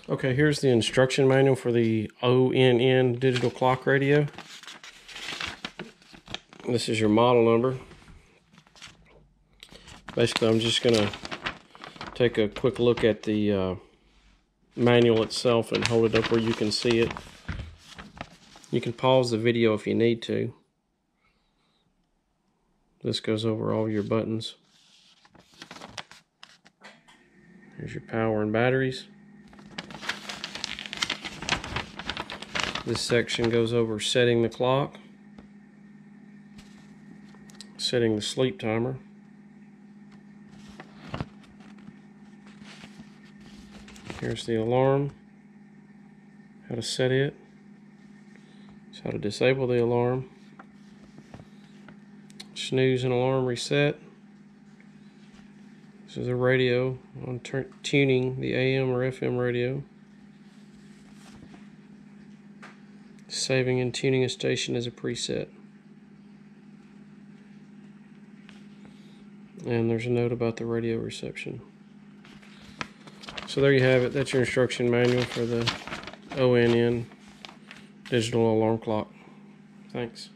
Okay, here's the instruction manual for the ONN digital clock radio. This is your model number. Basically, I'm just going to take a quick look at the manual itself and hold it up where you can see it. You can pause the video if you need to. This goes over all your buttons. Here's your power and batteries. This section goes over setting the clock, setting the sleep timer, here's the alarm, how to set it, it's how to disable the alarm, snooze and alarm reset. This is a radio on tuning the AM or FM radio. Saving and tuning a station as a preset. And there's a note about the radio reception. So there you have it. That's your instruction manual for the ONN digital alarm clock. Thanks.